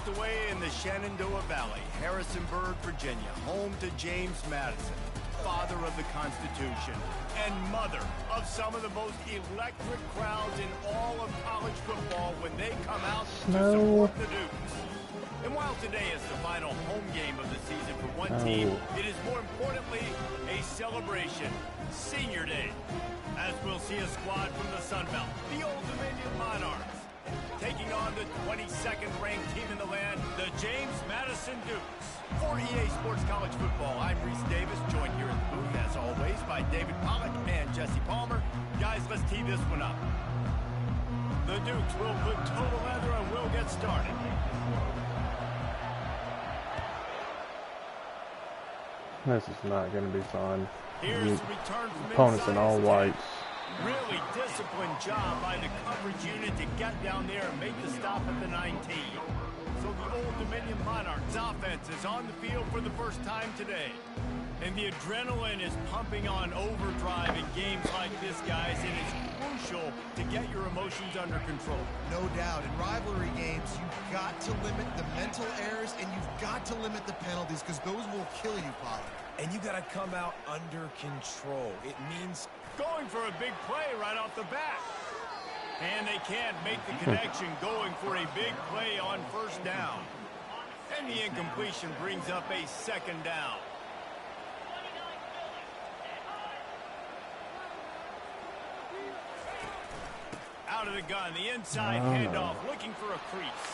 tucked away in the Shenandoah Valley, Harrisonburg, Virginia, home to James Madison, father of the Constitution, and mother of some of the most electric crowds in all of college football when they come out to support the Dukes. And while today is the final home game of the season for one team, it is more importantly a celebration, Senior Day, as we'll see a squad from the Sun Belt, the Old Dominion Monarchs, taking on the 22nd ranked team in the land, the James Madison Dukes. For EA Sports College Football, I'm Reese Davis, joined here in the booth, as always, by David Pollack and Jesse Palmer. Guys, let's tee this one up. The Dukes will put total leather and we'll get started. This is not going to be fun. Here's the return from opponents in all whites. Really disciplined job by the coverage unit to get down there and make the stop at the 19. So the Old Dominion Monarchs offense is on the field for the first time today. And the adrenaline is pumping on overdrive in games like this, guys. It is crucial to get your emotions under control. No doubt. In rivalry games, you've got to limit the mental errors and you've got to limit the penalties because those will kill you, Pollard. And you got to come out under control. It means going for a big play right off the bat. And they can't make the connection, going for a big play on first down. And the incompletion brings up a second down. Out of the gun, the inside handoff, looking for a crease.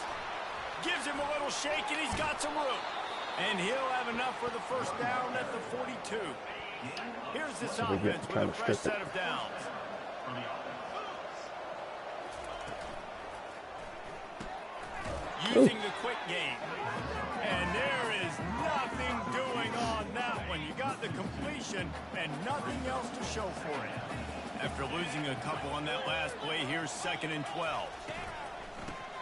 Gives him a little shake, and he's got some room. And he'll have enough for the first down at the 42. Here's this offense with a fresh set of downs. Using the quick game. And there is nothing doing on that one. You got the completion and nothing else to show for it. After losing a couple on that last play, here's 2nd and 12.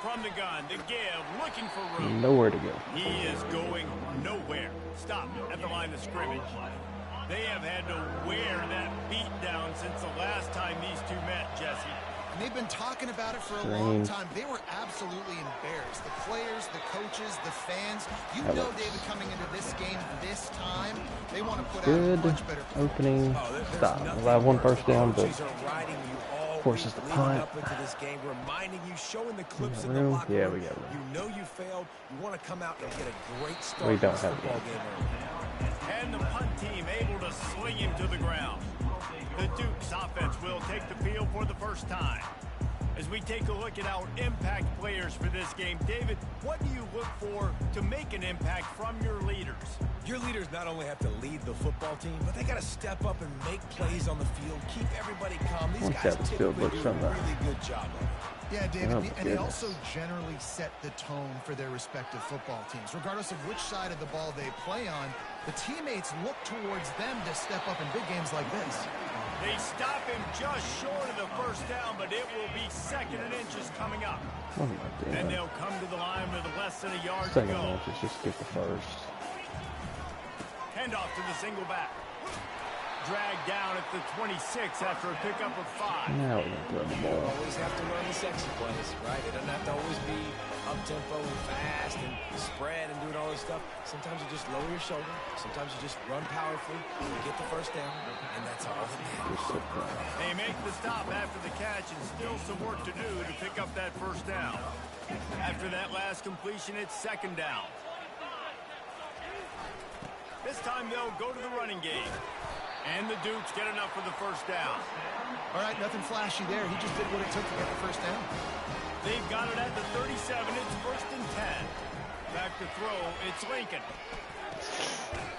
From the gun, the give, looking for room. Nowhere to go. He is going nowhere. Stop at the line of scrimmage. They have had to wear that beat down since the last time these two met, Jesse. And they've been talking about it for a long time. They were absolutely embarrassed. The players, the coaches, the fans. You know, David, coming into this game this time, they want to put out a much better opening. Stop. We'll have one first down, but of course it's the punt. Reminding you, showing the clips in the locker room. Yeah, we got it. You know you failed. You want to come out and get a great start. We don't have football game. And the punt team able to sling him to the ground. The Dukes offense will take the field for the first time. As we take a look at our impact players for this game, David, what do you look for to make an impact from your leaders? Your leaders not only have to lead the football team, but they got to step up and make plays on the field, keep everybody calm. These guys typically do a really good job of it. Yeah, David, and they also generally set the tone for their respective football teams. Regardless of which side of the ball they play on, the teammates look towards them to step up in big games like this. They stop him just short of the first down, but it will be 2nd and inches coming up. And they'll come to the line with less than a yard to go. Just get the first. Handoff to the single back. Dragged down at the 26 after a pickup of 5. Now we're going to throw the ball. You always have to learn the sexy plays, right? It doesn't have to always be up-tempo and fast and spread and doing all this stuff. Sometimes you just lower your shoulder. Sometimes you just run powerfully, you get the first down, and that's all it is. They make the stop after the catch and still some work to do to pick up that first down. After that last completion, it's 2nd down. This time they'll go to the running game. And the Dukes get enough for the first down. All right, nothing flashy there. He just did what it took to get the first down. They've got it at the 37. It's 1st and 10. Back to throw. It's Lincoln.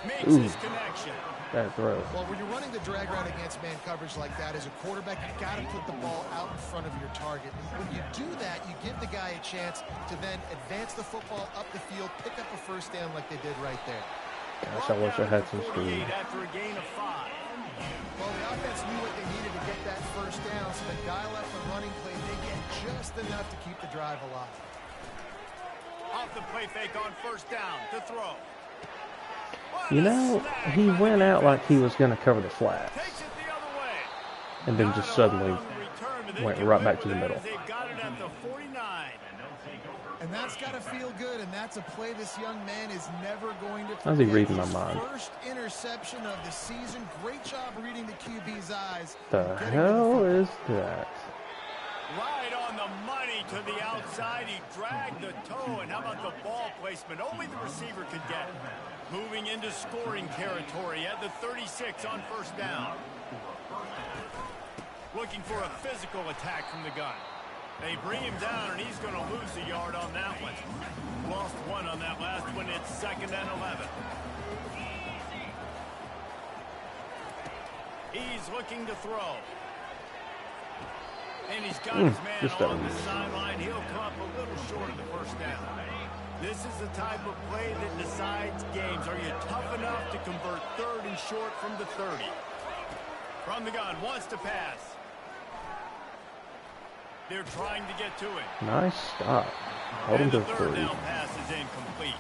Makes his connection. That throw. Well, when you're running the drag route against man coverage like that as a quarterback, you've got to put the ball out in front of your target. And when you do that, you give the guy a chance to then advance the football up the field, pick up a first down like they did right there. Gosh, I wish I had some speed. After a gain of 5. Well, the offense knew what they needed to get that first down, so they dial up the running play. They get just enough to keep the drive alive. Off the play fake on first down to throw. You know, he went out like he was going to cover the flats. Takes it the other way. And then just suddenly went right back to the middle. They've got it at the 49. And that's got to feel good, and that's a play this young man is never going to forget. How's he reading my mind? First interception of the season. Great job reading the QB's eyes. The hell is that? Right on the money to the outside. He dragged the toe, and how about the ball placement? Only the receiver could get it. Moving into scoring territory at the 36 on first down. Looking for a physical attack from the gun. They bring him down, and he's going to lose a yard on that one. Lost one on that last one. It's 2nd and 11. He's looking to throw. And he's got his man on the sideline. He'll come up a little short of the first down. This is the type of play that decides games. Are you tough enough to convert 3rd and short from the 30? From the gun, wants to pass. They're trying to get to it. Nice stop. Hold him to 3. Third down pass is incomplete.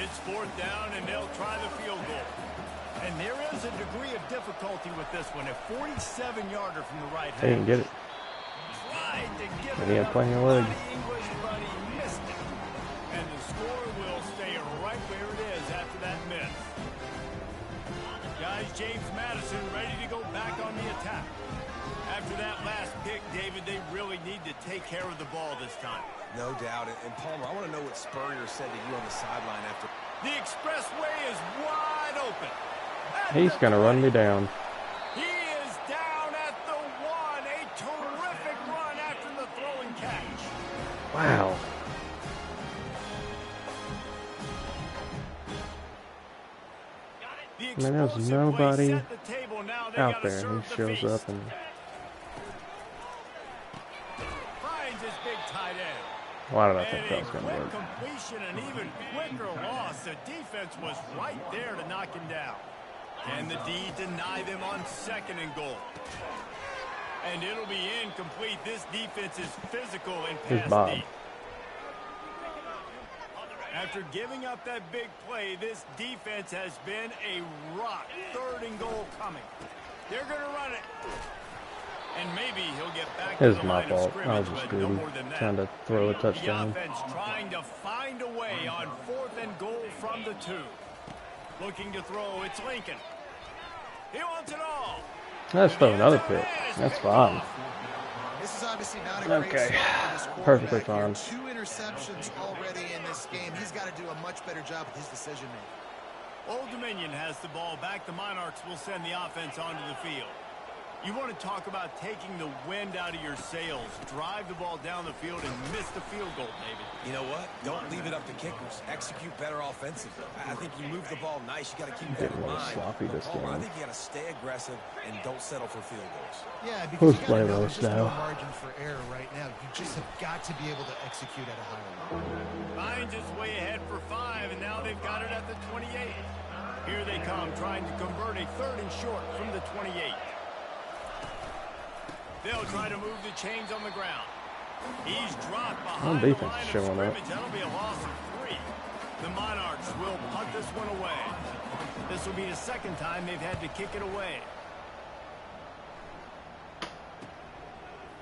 It's 4th down, and they'll try the field goal. And there is a degree of difficulty with this one. A 47-yarder from the right hand. They didn't get it. Tried to give And he had plenty of leg. English, but he missed it. And the score will stay right where it is after that miss. Guys, James Madison ready to go back on the attack. After that last pick, David, they really need to take care of the ball this time. No doubt. And Palmer, I want to know what Spurrier said to you on the sideline after. The expressway is wide open. He's going to run me down. He is down at the 1. A terrific run after the throw and catch. Wow. I mean, there's nobody out there who shows up and finds his big tight end. why did I think that was going to work? Completion and even quicker loss. The defense was right there to knock him down. And the D deny them on 2nd and goal. And it'll be incomplete. This defense is physical and pass deep. After giving up that big play, this defense has been a rock. 3rd and goal coming. They're going to run it. And maybe he'll get back to the line of scrimmage, I was just but no greedy, more than that. trying to throw a touchdown. The offense trying to find a way on 4th and goal from the 2. Looking to throw, it's Lincoln. He wants it all. Let's throw another pick. That's fine. This is obviously not a great start for this quarterback. Perfectly fine. 2 interceptions already in this game. He's got to do a much better job with his decision making. Old Dominion has the ball back. The Monarchs will send the offense onto the field. You want to talk about taking the wind out of your sails. Drive the ball down the field and miss the field goal, David. You know what? Don't leave it up to kickers. Execute better offensively. I think you move the ball nice. You got to keep that in mind. Sloppy this game. I think you got to stay aggressive and don't settle for field goals. Yeah, because you got to know those there's no now? margin for error right now. You just have got to be able to execute at a higher level. Finds his way ahead for 5, and now they've got it at the 28. Here they come, trying to convert a 3rd and short from the 28. They'll try to move the chains on the ground. He's dropped behind the line of scrimmage. That'll be a loss of 3. The Monarchs will punt this one away. This will be the 2nd time they've had to kick it away.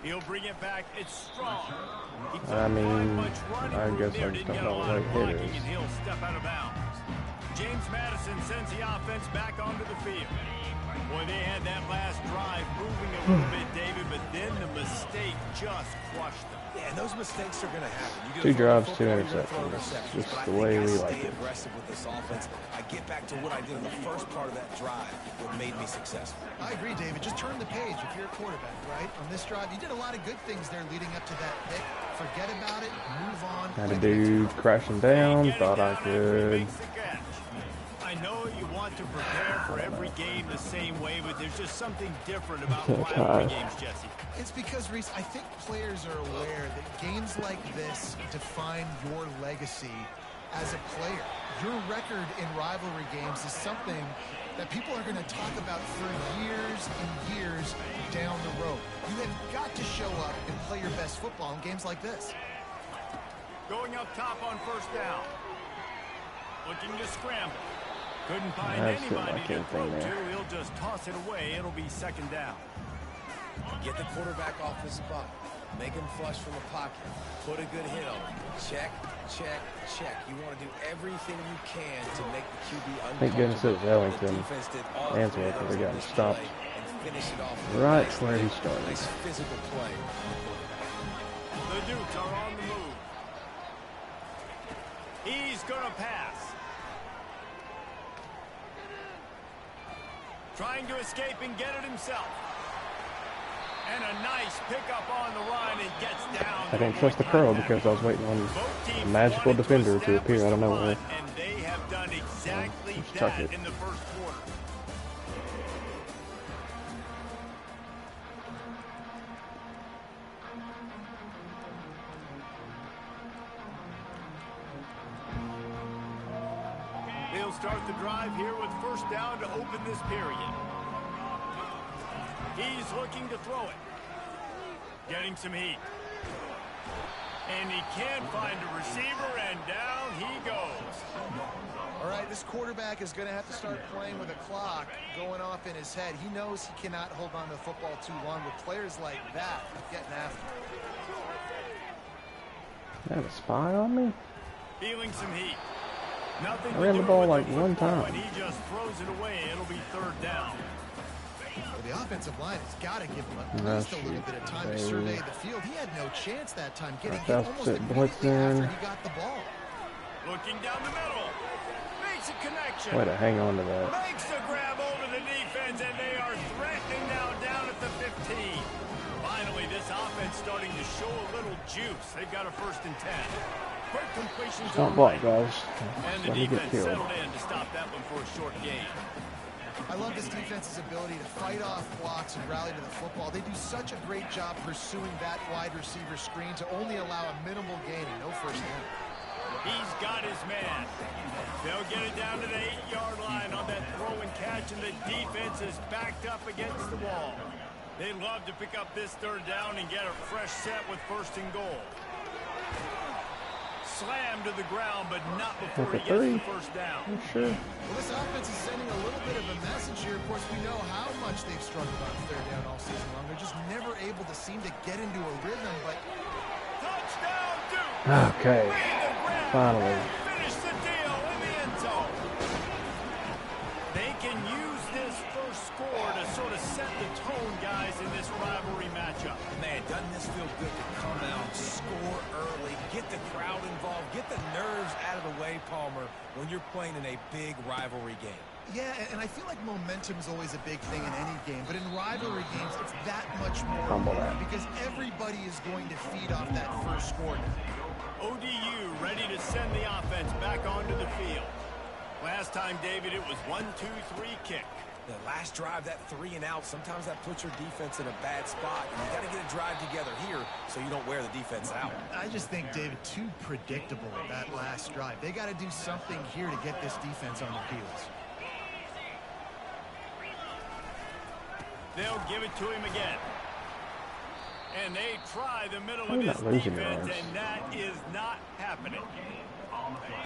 He'll bring it back. It's strong. I mean, I guess I just don't know what it is. And he'll step out of bounds. James Madison sends the offense back onto the field. Boy, they had that last drive moving a little bit, David, but then the mistake just crushed them. Yeah, and those mistakes are going to happen. 2 drives, 2 interceptions. Just the way we like it. Aggressive with this offense. I get back to what I did in the first part of that drive that made me successful. I agree, David. Just turn the page if you're a quarterback, right? On this drive, you did a lot of good things there leading up to that pick. Forget about it. Move on. Had a dude crashing down. Thought I could. I know you want to prepare for every game the same way, but there's just something different about rivalry games, Jesse. It's because, Reese, I think players are aware that games like this define your legacy as a player. Your record in rivalry games is something that people are going to talk about for years and years down the road. You have got to show up and play your best football in games like this. Going up top on first down. Looking to scramble. Couldn't find anybody to throw to. He'll just toss it away. It'll be 2nd down. Get the quarterback off the spot. Make him flush from the pocket. Put a good hit on him. Check, check, check. You want to do everything you can to make the QB uncomfortable. Thank goodness it was Ellington. Answer because they got stopped right where he started. Nice physical play. The Dukes are on the move. He's going to pass. Trying to escape and get it himself. And a nice pickup on the run and gets down. I didn't trust the curl because I was waiting on a magical defender to appear out of nowhere. And they have done exactly Just tuck that it. in the first quarter. They'll start the drive here with first down to open this period. He's looking to throw it. Getting some heat. And he can't find a receiver, and down he goes. All right, this quarterback is going to have to start playing with a clock going off in his head. He knows he cannot hold on to the football too long with players like that getting after him. You have a spy on me? Feeling some heat. Nothing I ran the ball like one time. And he just throws it away. It'll be third down. Well, the offensive line has got to give him at least a little bit of time to survey the field. He had no chance that time getting hit almost immediately after he got the ball. Looking down the middle. Makes a connection. Way to hang on to that. Makes the grab over the defense, and they are threatening now down at the 15. Finally, this offense starting to show a little juice. They've got a 1st and 10. Quick completions. Don't block, guys. And the Let me get defense killed. settled in to stop that one for a short gain. I love this defense's ability to fight off blocks and rally to the football. They do such a great job pursuing that wide receiver screen to only allow a minimal gain and no first down. He's got his man. They'll get it down to the 8-yard line on that throw and catch, and the defense is backed up against the wall. They love to pick up this third down and get a fresh set with 1st and goal. Slammed to the ground, but not before he gets the first down. You sure? Well, this offense is sending a little bit of a message here. Of course, we know how much they've struggled on third down all season long. They're just never able to seem to get into a rhythm, but... Touchdown, Duke! Okay. Finally. Finish the deal in the end zone. They can use this first score to sort of set the tone, guys, in this rivalry matchup. Man, doesn't this feel good to come out, score early, get the crowd involved, get the nerves out of the way, Palmer, when you're playing in a big rivalry game. Yeah, and I feel like momentum is always a big thing in any game, but in rivalry games, it's that much more important because everybody is going to feed off that first score. ODU ready to send the offense back onto the field. Last time, David, it was 1-2-3 kick. The last drive, that 3 and out, sometimes that puts your defense in a bad spot. And you got to get a drive together here so you don't wear the defense out. I just think, David, too predictable that last drive. They got to do something here to get this defense on their heels. They'll give it to him again. And they try the middle of this defense, and that is not happening.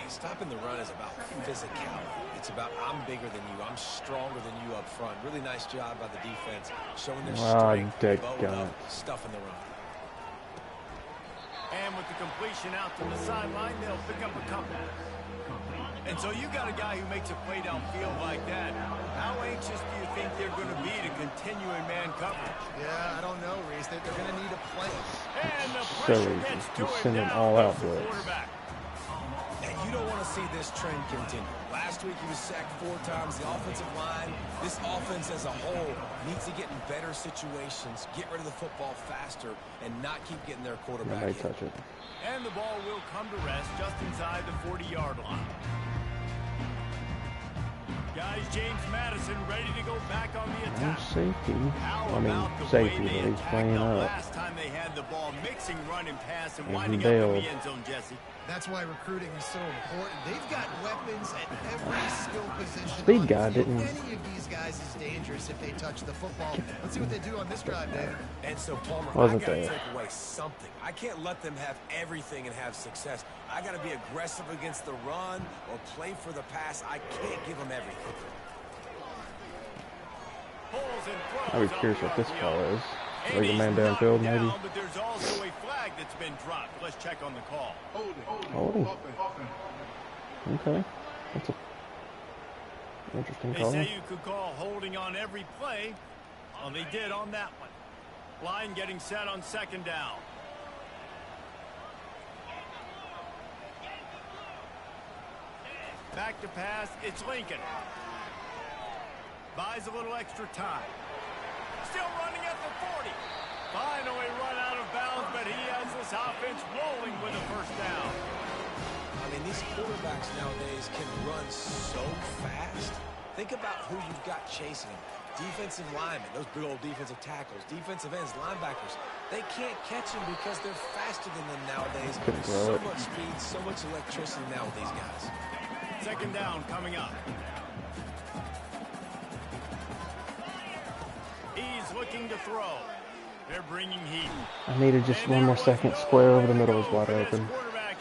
Stopping the run is about physicality. It's about I'm bigger than you, I'm stronger than you up front. Really nice job by the defense, showing their strength, bowed up, stuffing the run. And with the completion out to the sideline, they'll pick up a couple. And so you got a guy who makes a play downfield like that. How anxious do you think they're going to be to continue in man coverage? Yeah, I don't know, Reese. They're going to need a play. And the pressure gets to him now. All out to it. And you don't want to see this trend continue. Last week he was sacked 4 times. The offensive line, this offense as a whole, needs to get in better situations, get rid of the football faster, and not keep getting their quarterback hit. Touch it. And the ball will come to rest just inside the 40-yard line. Guys, James Madison ready to go back on the attack. Safety. I mean, safety, but he's playing up. Last time they had the ball, mixing run and pass and winding up in the end zone, Jesse. That's why recruiting is so important. They've got weapons at every skill position. Speed guy didn't. Any of these guys is dangerous if they touch the football. Let's see what they do on this drive, David. And so, Palmer, Wasn't I got to there. take away something. I can't let them have everything and have success. I got to be aggressive against the run or play for the pass. I can't give them everything. I'll be curious what this call is. Legal man downfield, maybe. But there's also a flag that's been dropped. Let's check on the call. Holding. Okay. That's a interesting call. They say you could call holding on every play. Well, they did on that one. Line getting set on second down. Back to pass. It's Lincoln. Buys a little extra time. Still running at the 40. Finally run out of bounds, but he has this offense rolling with a first down. I mean, these quarterbacks nowadays can run so fast. Think about who you've got chasing them. Defensive linemen, those big old defensive tackles, defensive ends, linebackers. They can't catch them because they're faster than them nowadays. So much speed, so much electricity now with these guys. Second down coming up. He's looking to throw. They're bringing heat. I needed just one more second. Square over the middle is wide open.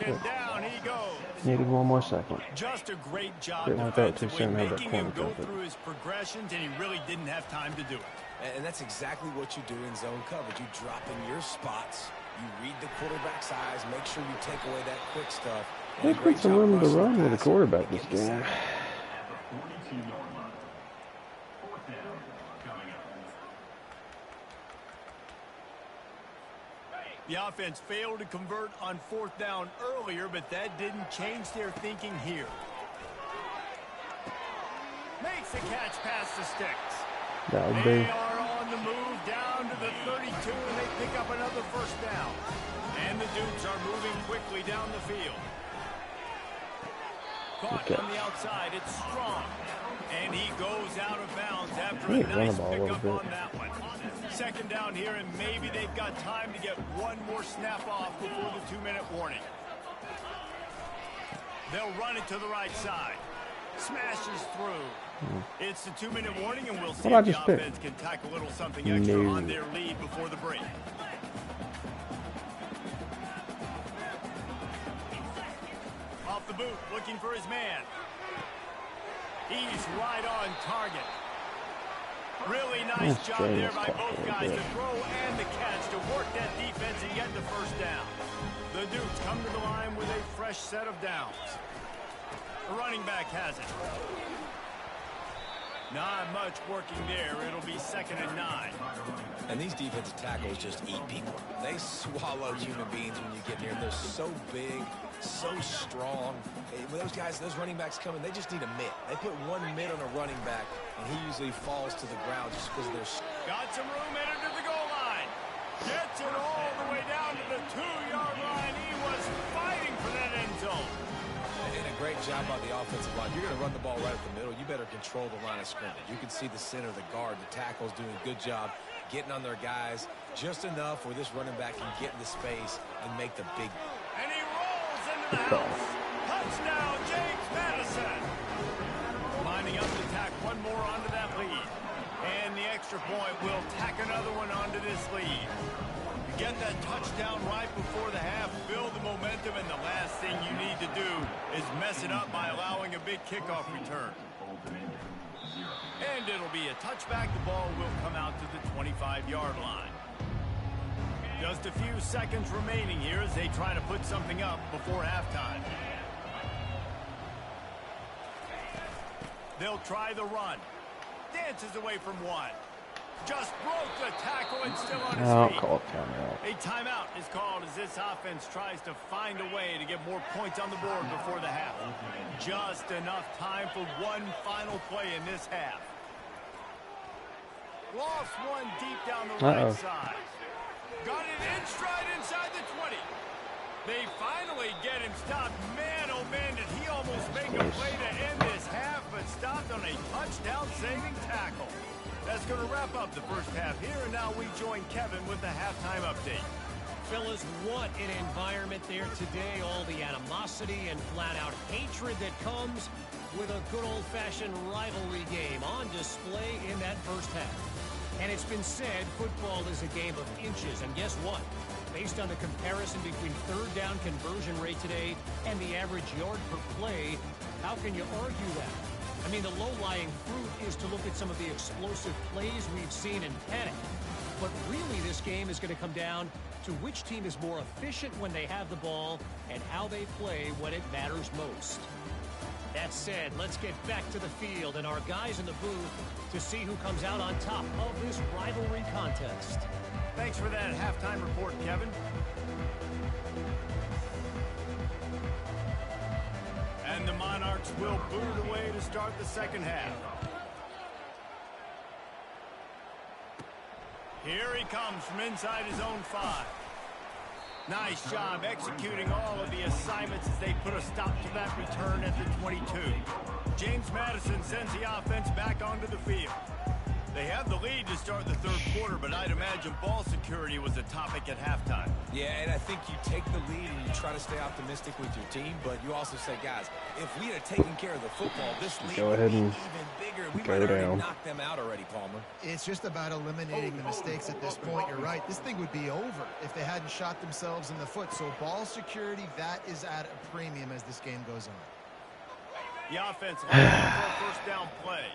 And down he goes. Needed one more second. Just a great job Didn't want that too defensively, soon. Have that making corner him go covered. through his progressions, and he really didn't have time to do it. And that's exactly what you do in zone coverage. You drop in your spots. You read the quarterback's eyes. Make sure you take away that quick stuff. There's been some room to run with a quarterback this game. The offense failed to convert on fourth down earlier, but that didn't change their thinking here. Makes the catch past the sticks. That would They be. are on the move down to the 32, and they pick up another first down. And the Dukes are moving quickly down the field. Caught on the outside, it's Strong. And he goes out of bounds after a nice pickup on that one. Second down here, and maybe they've got time to get one more snap off before the 2-minute warning. They'll run it to the right side. Smashes through. It's the 2-minute warning, and we'll see if the offense can tack a little something extra on their lead before the break. Off the boot, looking for his man. He's right on target. Really nice job there by both guys to throw and the catch to work that defense and get the first down. The Dukes come to the line with a fresh set of downs. The running back has it. Not much working there. It'll be 2nd and 9. And these defensive tackles just eat people. They swallow human beings when you get near. They're so big, so strong. When those guys, those running backs come in, they just need a mitt. They put one mitt on a running back, and he usually falls to the ground just because of their... Got some room, headed to the goal line. Gets it all the way down to the 2-yard line. He was fighting for that end zone. And a great job by the offensive line. You're going to run the ball right up the middle. You better control the line of scrimmage. You can see the center, the guard, the tackle's doing a good job getting on their guys just enough where this running back can get into space and make the big... And he rolls into the house. Touchdown, James Madison. Lining up to tack one more onto that lead. And the extra point will tack another one onto this lead. You get that touchdown right before the half, build the momentum, and the last thing you need to do is mess it up by allowing a big kickoff return. And it'll be a touchback. The ball will come out to the 25-yard line. Just a few seconds remaining here as they try to put something up before halftime. They'll try the run. Dances away from one. Just broke the tackle and still on his feet. Call it timeout. A timeout is called as this offense tries to find a way to get more points on the board before the half. Just enough time for one final play in this half. Lost one deep down the right side. Got it in stride inside the 20. They finally get him stopped. Man, oh man, did he almost make a play to end this half, but stopped on a touchdown-saving tackle. That's going to wrap up the first half here, and now we join Kevin with the halftime update. Fellas, what an environment there today. All the animosity and flat-out hatred that comes with a good old-fashioned rivalry game on display in that first half. And it's been said football is a game of inches, and guess what? Based on the comparison between third down conversion rate today and the average yard per play, how can you argue that? I mean, the low-lying fruit is to look at some of the explosive plays we've seen in panic. But really, this game is going to come down to which team is more efficient when they have the ball and how they play when it matters most. That said, let's get back to the field and our guys in the booth to see who comes out on top of this rivalry contest. Thanks for that halftime report, Kevin. And the Monarchs will boot it away to start the second half. Here he comes from inside his own 5. Nice job executing all of the assignments as they put a stop to that return at the 22. James Madison sends the offense back onto the field. They have the lead to start the third quarter, but I'd imagine ball security was a topic at halftime. Yeah, and I think you take the lead and you try to stay optimistic with your team, but you also say, guys, if we had taken care of the football, this lead would be even bigger. We might have already knocked them out already, Palmer. It's just about eliminating the mistakes at this point. You're right. This thing would be over if they hadn't shot themselves in the foot. So ball security, that is at a premium as this game goes on. The offense lines up for a first down play.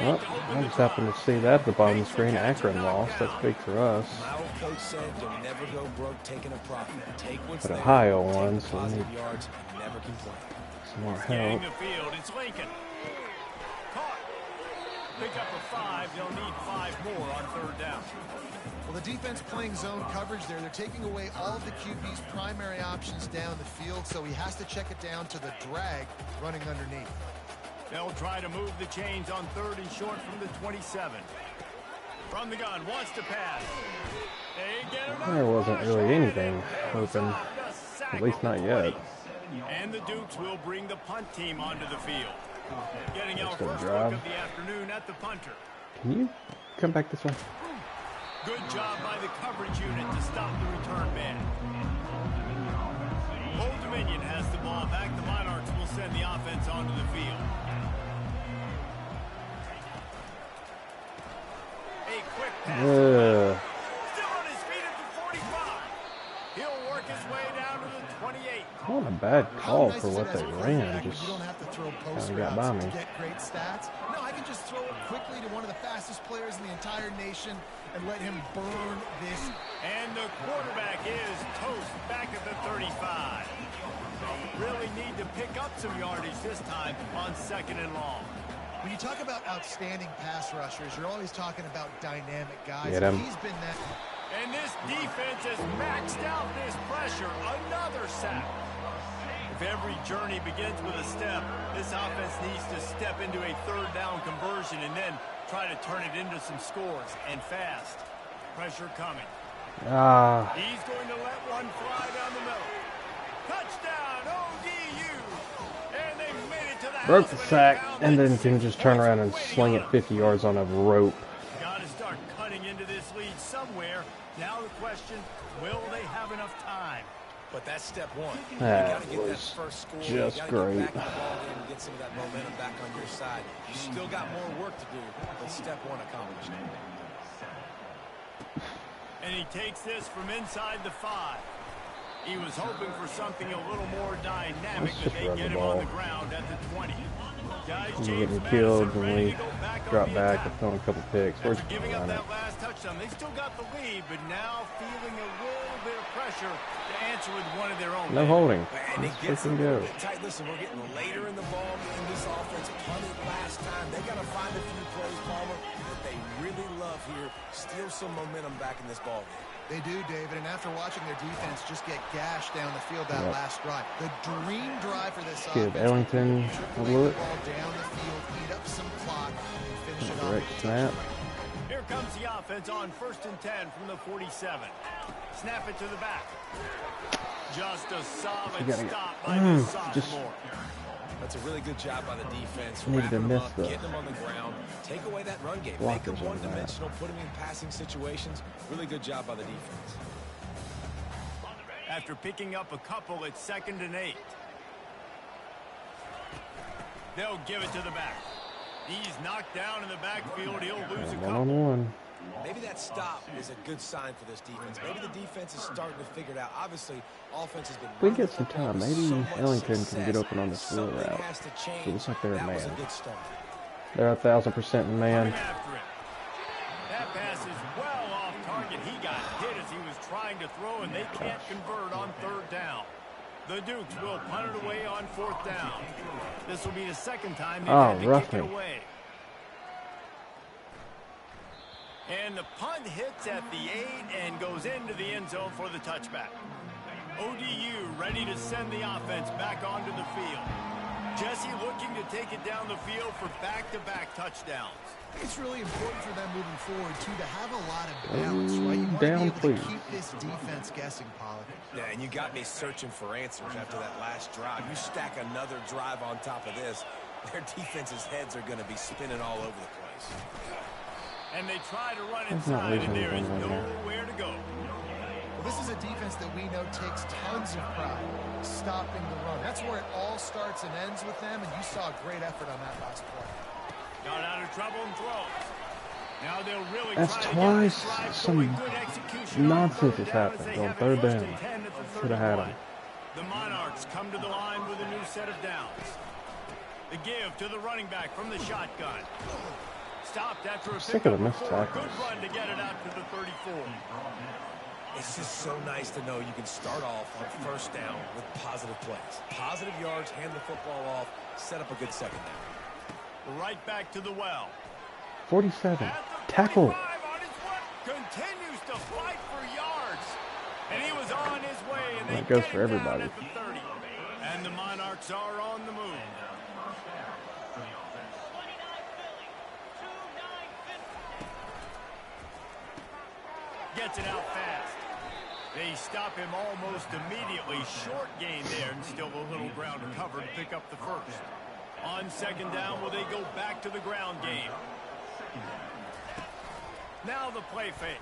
Well, I just happened to see that at the bottom of the screen. Akron lost. That's big for us. My old coach said, "Don't never go broke taking a profit. Take what's But there. Ohio won, so we Positive need yards, never complain." some more Getting help. the field, it's Lincoln. Caught. Pick up a 5. They'll need 5 more on third down. Well, the defense playing zone coverage there. They're taking away all of the QB's primary options down the field, so he has to check it down to the drag running underneath. They'll try to move the chains on third and short from the 27. From the gun, wants to pass. They get him. There wasn't really anything open, at least not yet. And the Dukes will bring the punt team onto the field. Getting our Just a first drive. look of the afternoon at the punter. Can you come back this way? Good job by the coverage unit to stop the return man. Old Dominion has the ball back. The Monarchs will send the offense onto the field. A quick pass. Still on his feet at the 45. He'll work his way down to the 28. What a bad call for what they ran. You Just don't have to throw post kinda got by routes me. to get great stats. No, I can just throw it quickly to one of the fastest players in the entire nation and let him burn this. And the quarterback is toast back at the 35. Really need to pick up some yardage this time on second and long. When you talk about outstanding pass rushers, you're always talking about dynamic guys. Get him. He's been that. And this defense has maxed out this pressure. Another sack. If every journey begins with a step, this offense needs to step into a third down conversion and then try to turn it into some scores, and fast. Pressure coming. He's going to let one fly down the middle. Touchdown, ODU. And they made it to the broke house the with sack, a and then down. can just turn around and sling it 50 yards on a rope. Got to start cutting into this lead somewhere. Now the question, will they have enough time? But that's step one. That you got to get that was first score. just you gotta great. Get back in the ball game and get some of that momentum back on your side. You still got more work to do, but step one accomplished. And he takes this from inside the 5. He was hoping for something a little more dynamic, Let's but just they run get the him on ball. the ground at the 20. Guys, We're James getting killed Madison when ready we to go back on drop the back attack. and throwing a couple picks. We're After just giving gonna up run it. that last touchdown, they still got the lead, but now feeling a little bit of pressure to answer with one of their own. No holding. And it Let's gets a freaking little go. bit tight. Listen, we're getting later in the ball game. This offense punted last time. They got to find a few plays, Palmer, that they really love here. Steal some momentum back in this ball game. They do, David, and after watching their defense just get gashed down the field that last drive, the dream drive for this Give offense. Ellington a Bring the look. ball down the field, eat up some clock, and finish it off Direct with a snap. touchdown. Here comes the offense on 1st and 10 from the 47. Snap it to the back. Just a solid gotta stop by the just- sophomore. That's a really good job by the defense. Needed to Wrapping them miss up, the getting them on the ground, take away that run game, make them blockers on that. one-dimensional, put them in passing situations. Really good job by the defense. After picking up a couple, it's 2nd and 8. They'll give it to the back. He's knocked down in the backfield. He'll lose a couple. One-on-one. Maybe that stop is a good sign for this defense. Maybe the defense is starting to figure it out. Obviously, offense has been. If we get some time, maybe Ellington can get open on this wheel route. It looks like they're a man. They're 1,000% man. That pass is well off target. He got hit as he was trying to throw, and they can't convert on third down. The Dukes will punt it away on fourth down. This will be the second time they've had to kick it away. And the punt hits at the 8 and goes into the end zone for the touchback. ODU ready to send the offense back onto the field. Jesse looking to take it down the field for back-to-back touchdowns. It's really important for them moving forward, too, to have a lot of balance, right? You want to be able to keep this defense guessing, Pollard. Yeah, and you got me searching for answers after that last drive. You stack another drive on top of this, their defense's heads are going to be spinning all over the place. And they try to run inside, and there is nowhere to go. Well, this is a defense that we know takes tons of pride stopping the run. That's where it all starts and ends with them, and you saw a great effort on that last play. Got out of trouble and throws. Now they'll really That's try twice some nonsense has happened on third down. Should have had him. The Monarchs come to the line with a new set of downs. The give to the running back from the shotgun. Stopped after a Sick of the missed good tackles. run to get it out to the 34. It's just so nice to know you can start off on first down with positive plays. Positive yards, hand the football off, set up a good second down. Right back to the well. 47. Tackle. Continues to fight for yards. And he was on his way. And that goes for everybody. At the 30. And the Monarchs are on the move. Gets it out fast. They stop him almost immediately. Short gain there, and still a little ground to cover to pick up the first. On second down, will they go back to the ground game? Now the play fake.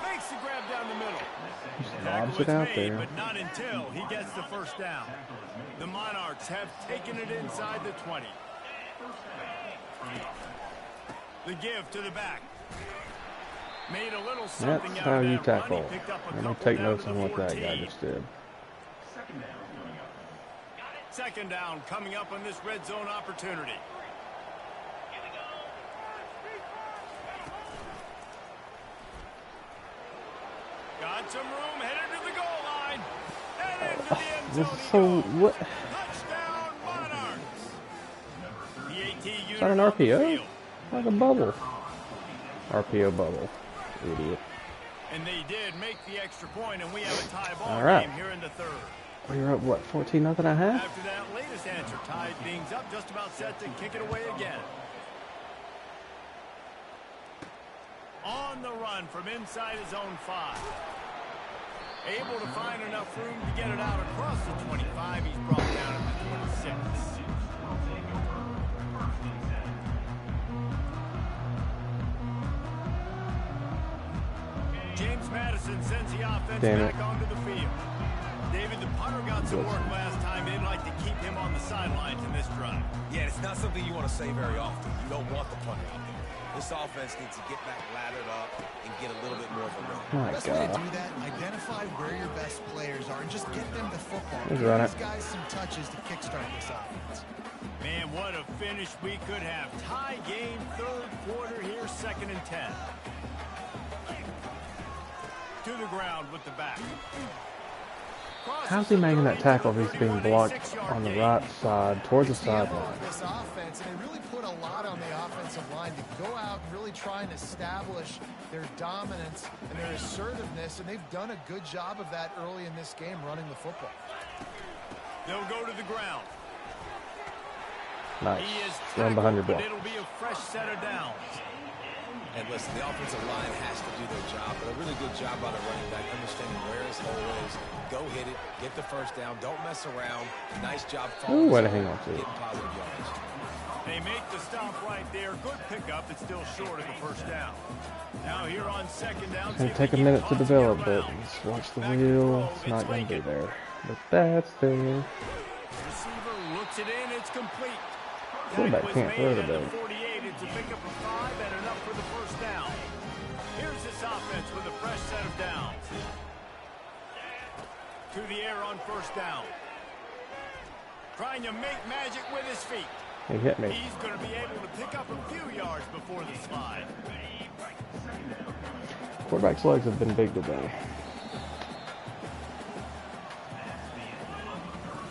Makes the grab down the middle. Lobs it out there. But not until he gets the first down. The Monarchs have taken it inside the 20. The give to the back. Made a little something That's out how of you that tackle. run. He picked up a I'm going to couple take down notes to on the what that 14. guy just did. Second down coming up on this red zone opportunity. Got some room, headed to the goal line. And into the end zone he goes. What? Touchdown, Monarchs. The AT unit Is that an on the RPO? field. Like a bubble. RPO bubble. Idiot. And they did make the extra point, and we have a tie ball All right. game here in the third. We were up, what, 14-0 at half? After that latest answer, tied things up, just about set to kick it away again. On the run from inside his own 5. Able to find enough room to get it out across the 25. He's brought down at the 26. James Madison sends the offense back onto the field. David, the punter got some work last time. They'd like to keep him on the sidelines in this drive. Yeah, it's not something you want to say very often. You don't want the punter out there. This offense needs to get back lathered up and get a little bit more of a run. My Best way to do that, identify where your best players are and just get them to football. Give these guys some touches to kickstart this offense. Man, what a finish we could have. Tie game, third quarter here, 2nd and 10. To the ground with the back. How's he making that tackle if he's being blocked on the right side towards the sideline? This offense, and they really put a lot on the offensive line to go out and really try and establish their dominance and their assertiveness, and they've done a good job of that early in this game running the football. They'll go to the ground. Nice. He is Run behind your but block. it'll be a fresh set of downs. And listen, the offensive line has to do their job, but a really good job by the running back, understanding where his hole is. Go hit it, get the first down, don't mess around. Nice job following. Ooh, way to hang on to it. Getting positive yards. They make the stop right there. Good pickup. It's still short of the first down. Now here on second down. It's going to take a minute to develop, but let's watch the wheel. It's not going to be there. But that's there. Receiver looks it in. It's complete. Quarterback can't throw today. yards to pick up a 5 and enough for the first down. Here's this offense with a fresh set of downs. To the air on first down. Trying to make magic with his feet. He hit me. He's going to be able to pick up a few yards before the slide. Quarterback's legs have been big today.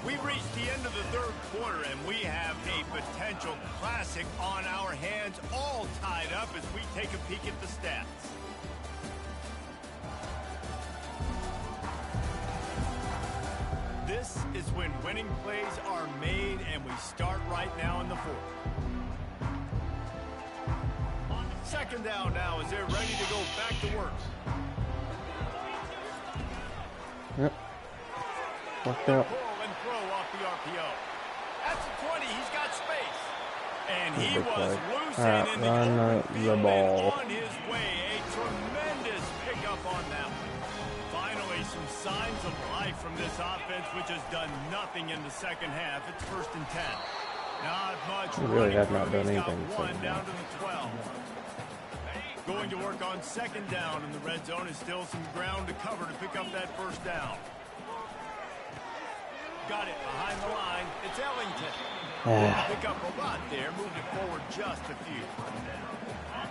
We've reached the end of the third quarter, and we have a potential classic on our hands, all tied up as we take a peek at the stats. This is when winning plays are made, and we start right now in the fourth. Second down now as they're ready to go back to work. Yep. Worked out. Pull and throw off the RPO. At the 20, he's got space. And he was loose and in the ball. On his way, a tremendous pickup on that one. Finally, some signs of life from this offense, which has done nothing in the second half. It's 1st and 10. Not much. He really has not done anything. One down to the 12. Going to work on second down in the red zone is still some ground to cover to pick up that first down. Got it behind the line. It's Ellington. Pick up a lot there. Moved it forward just a few.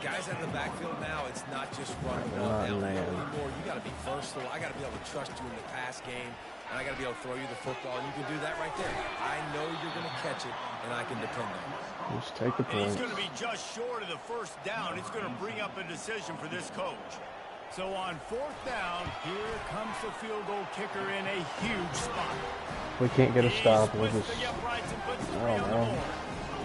Guys in the backfield now, it's not just running the ball down anymore. You got to be versatile. I got to be able to trust you in the pass game, and I got to be able to throw you the football, and you can do that right there. I know you're going to catch it, and I can depend on it. Just take the points. He's going to be just short of the first down. It's going to bring up a decision for this coach. So on 4th down, here comes the field goal kicker in a huge spot. We can't get a stop. We'll just, I don't know,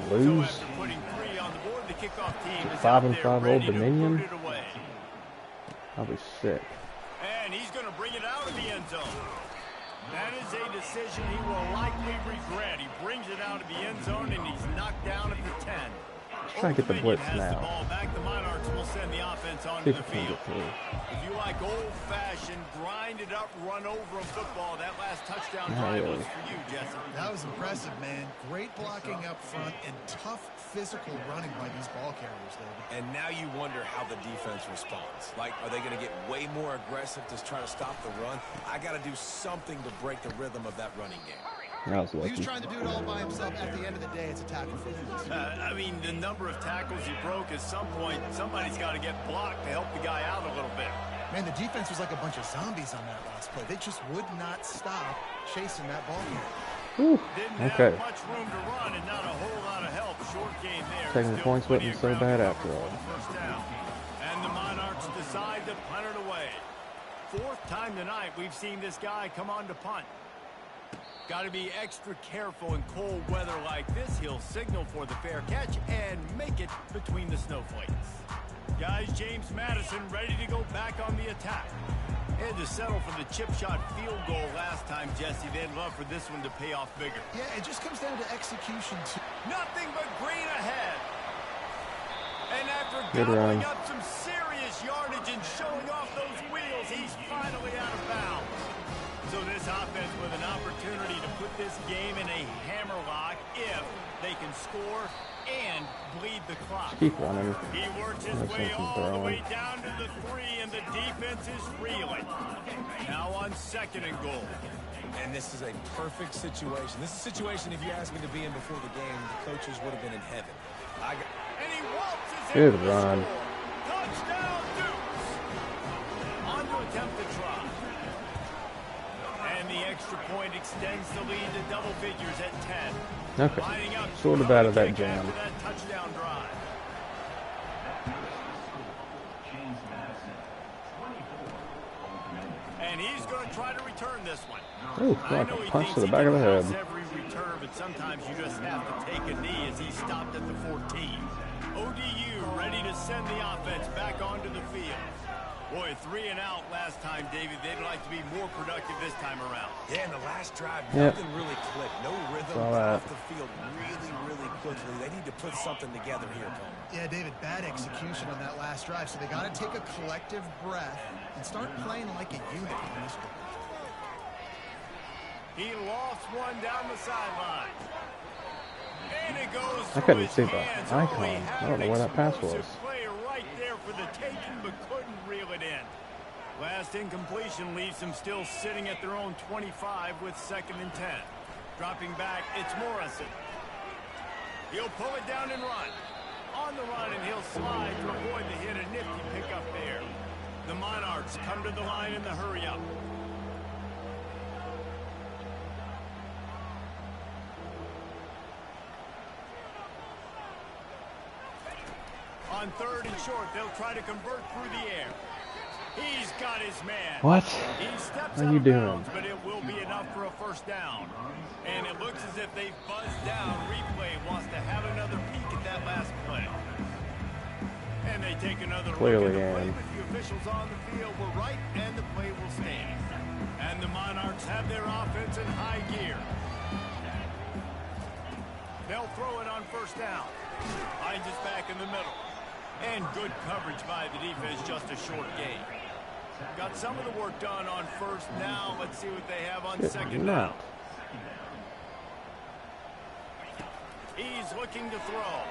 lose. So after putting 3 on the board, the kickoff team is 5 and 5 Old to Dominion. put it away. I'll be sick. And he's going to bring it out of the end zone. That is a decision he will likely regret. He brings it out of the end zone, and he's knocked down at the 10. Let's try to get the blitz now. The ball back. The Monarchs will send the offense onto the field. If you like old-fashioned, grinded-up, run-over football, that last touchdown drive was for you, Jesse. That was impressive, man. Great blocking up front and tough physical running by these ball carriers, David. And now you wonder how the defense responds. Like, are they going to get way more aggressive to try to stop the run? I got to do something to break the rhythm of that running game. He was trying to do it all by himself. At the end of the day, it's a tackle for him. I mean, the number of tackles he broke, at some point, somebody's got to get blocked to help the guy out a little bit. Man, the defense was like a bunch of zombies on that last play. They just would not stop chasing that ball carrier. Didn't have much room to run and not a whole lot of help. Short game there. Taking the points wasn't so bad after all. First down. And the Monarchs decide to punt it away. 4th time tonight we've seen this guy come on to punt. Got to be extra careful in cold weather like this. He'll signal for the fair catch and make it between the snowflakes. Guys, James Madison ready to go back on the attack. Had to settle for the chip shot field goal last time, Jesse. They'd love for this one to pay off bigger. Yeah, it just comes down to execution, too. Nothing but green ahead. And after Good gobbling run. up some serious yardage and showing off those wheels, he's finally out of bounds. So this offense with an opportunity to put this game in a hammerlock if they can score and bleed the clock. Keep running. He works his way all the way down to the 3, and the defense is reeling. Now on 2nd and goal. And this is a perfect situation. This is a situation, if you asked me to be in before the game, the coaches would have been in heaven. And he waltzes Good into the run. score. Touchdown, Dukes. On to attempt the try. And the extra point extends the lead to double figures at 10. Okay. Sort of out of that jam. That touchdown drive. And he's going to try to return this one. Ooh, like a punch to the back of the head. Every return, but sometimes you just have to take a knee as he stopped at the 14. ODU ready to send the offense back onto the field. Boy, 3 and out last time, David. They'd like to be more productive this time around. Yeah, in the last drive, nothing really clicked. No rhythm off the field really quickly. They need to put something together here, Cole. Yeah, David, bad execution on that last drive. So they got to take a collective breath and start playing like a unit in this game. He lost one down the sideline. And it goes I couldn't see the icon. I don't know where that pass was. Player right there for the taking, but couldn't reel it in. Last incompletion leaves them still sitting at their own 25 with 2nd and 10. Dropping back, it's Morrison. He'll pull it down and run. On the run, and he'll slide to avoid the hit. A nifty pickup there. The Monarchs come to the line in the hurry-up. On 3rd and short, they'll try to convert through the air. He's got his man. What? He steps What are you doing? bounds, but it will be enough for a 1st down. And it looks as if they've buzzed down. Replay wants to have another peek at that last play. And they take another Clearly, look at the play, yeah. but the officials on the field were right, and the play will stand. And the Monarchs have their offense in high gear. They'll throw it on 1st down. Hines is back in the middle. And good coverage by the defense, just a short gain. Got some of the work done on 1st. Now let's see what they have on 2nd down. He's looking to throw.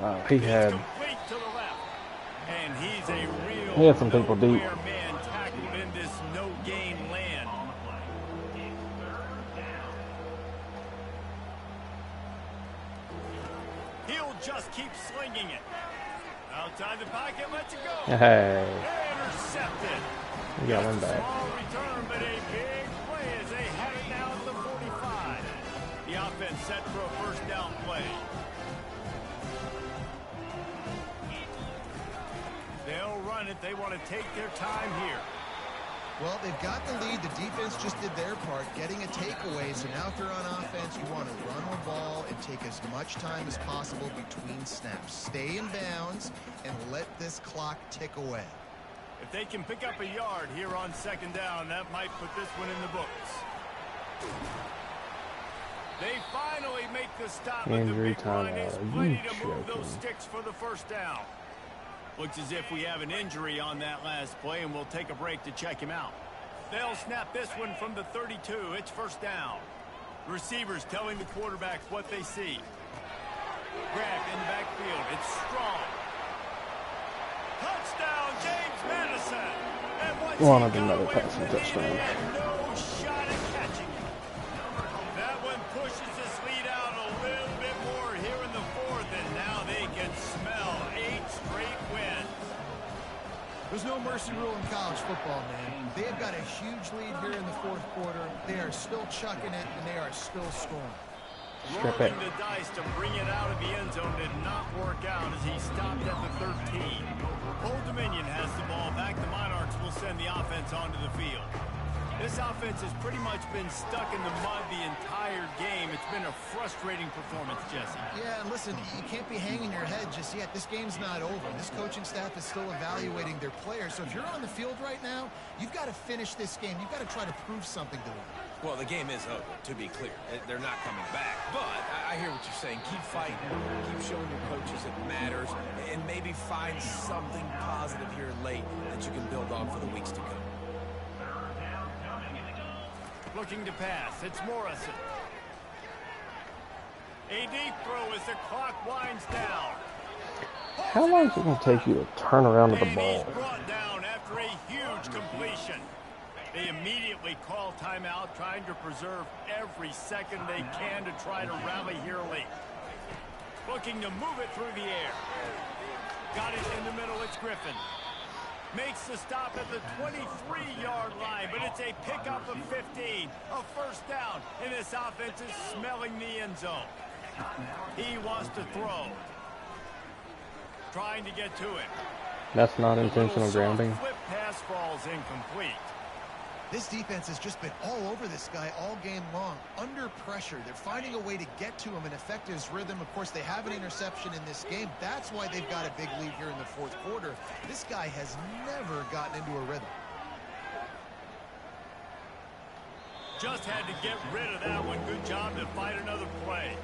Wow, he had Complete to the left. And he's a real He had some people deep. man tackled in this no-gain land. He'll just keep slinging it. Outside the pocket, lets it go. Hey, Intercepted. he got one back. Small return, but a big play as they have it now at the 45. The offense set for a 1st down play. They'll run it. They want to take their time here. Well, they've got the lead. The defense just did their part, getting a takeaway. So now if they're on offense, you want to run the ball and take as much time as possible between snaps. Stay in bounds and let this clock tick away. If they can pick up a yard here on 2nd down, that might put this one in the books. They finally make the stop. Injury But the big run timeout. is Are plenty you to move those joking? sticks for the 1st down. Looks as if we have an injury on that last play, and we'll take a break to check him out. They'll snap this one from the 32. It's 1st down. Receivers telling the quarterback what they see. Grab in the backfield. It's strong. Touchdown, James Madison. And once Wanted he got another away passing from the lead, touchdown. he had no shot at catching it. That one pushes this lead out a little bit more here in the 4th, and now they can smell 8 straight wins. There's no mercy rule in college football, man. They have got a huge lead here in the 4th quarter. They are still chucking it, and they are still scoring. Strip it. Rolling the dice to bring it out of the end zone did not work out as he stopped at the 13. Old Dominion has the ball back. The Monarchs will send the offense onto the field. This offense has pretty much been stuck in the mud the entire game. It's been a frustrating performance, Jesse. Yeah, and listen, you can't be hanging your head just yet. This game's not over. This coaching staff is still evaluating their players. So if you're on the field right now, you've got to finish this game. You've got to try to prove something to them. Well, the game is over, to be clear. They're not coming back. But I hear what you're saying. Keep fighting. Keep showing your coaches it matters. And maybe find something positive here late that you can build on for the weeks to come. Looking to pass. It's Morrison. A deep throw as the clock winds down. How long is it going to take you to turn around to the And ball? he's brought down after a huge completion. They immediately call timeout, trying to preserve every second they can to try to rally here late. Looking to move it through the air. Got it in the middle. It's Griffin. Makes the stop at the 23-yard line, but it's a pickup of 15. A 1st down, and this offense is smelling the end zone. He wants to throw. Trying to get to it. That's not intentional grounding. Flip pass falls incomplete. This defense has just been all over this guy all game long, under pressure. They're finding a way to get to him and affect his rhythm. Of course, they have an interception in this game. That's why they've got a big lead here in the 4th quarter. This guy has never gotten into a rhythm. Just had to get rid of that one. Good job to fight another play.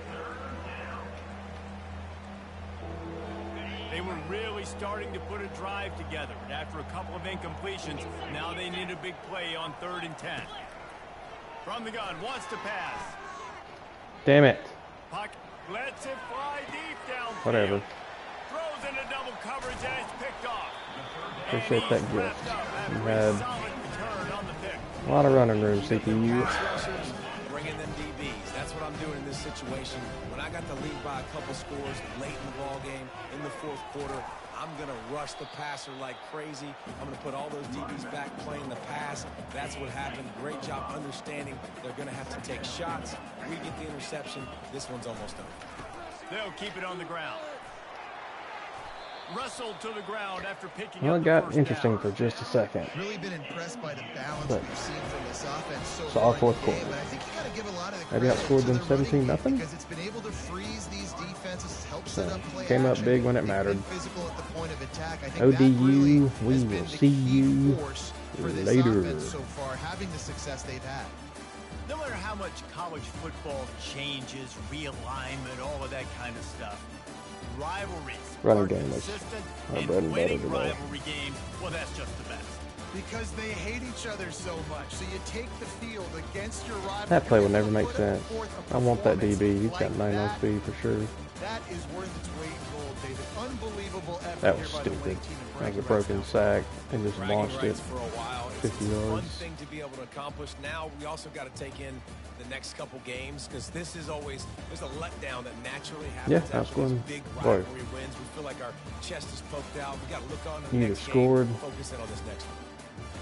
They were really starting to put a drive together. And after a couple of incompletions, now they need a big play on 3rd and 10. From the gun, wants to pass. Damn it. Puck lets it fly deep downfield. Whatever. Throws into double coverage and it's picked off. Appreciate that gift. You had Solid return on the pick. a lot of running room, CPU. Bring in them DBs. That's what I'm doing in this situation. When I got the lead by a couple scores late in the ball game, in the fourth quarter, I'm going to rush the passer like crazy. I'm going to put all those DBs back playing the pass. That's what happened. Great job understanding they're going to have to take shots. We get the interception. This one's almost done. They'll keep it on the ground. Wrestled to the ground after picking Well, up it the got first interesting down. for just a second. Really been impressed by the balance But we've seen from this offense so it's all far in fourth the game, quarter. but I think you got to give a lot of the Maybe credit outscored to them the running 17-0? game because it's been able to freeze these defenses, help set up play Came up action. big when it They've mattered. been physical at the point of attack. I think ODU, that really we has will been the see key you force for this later. offense so far, having the success they've had. No matter how much college football changes, realignment, all of that kind of stuff, rivalries Running are game was consistent, our and bread and butter winning today. rivalry games, well, that's just the best. Because they hate each other so much. So you take the field against your rival. That play will never make Put sense. forth a I want that performance DB. He's got like 9 on that. speed for sure. That is worth its weight in gold, David. Unbelievable effort That was here by the stupid. Wayne team. and That was a bragging rights broken now. sack and just Bragging launched it rights for a while. It's 50 a fun yards. thing to be able to accomplish. Now we also got to take in the next couple games because this is always there's a letdown that naturally happens Yeah, after these outscored. big Boy. rivalry wins. We feel like our chest is poked out. We got to look on to the You next either scored. game, focus in on this next one.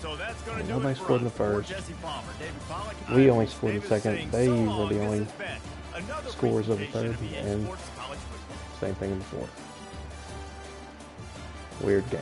So that's going to do Nobody it for scored in us. the For first. Jesse Palmer, David Pollack, We I'm only Bruce scored in Davis second. saying They so were long. the This only has been another scores of the presentation third, EA and Sports College Football. same thing in the fourth. Weird game.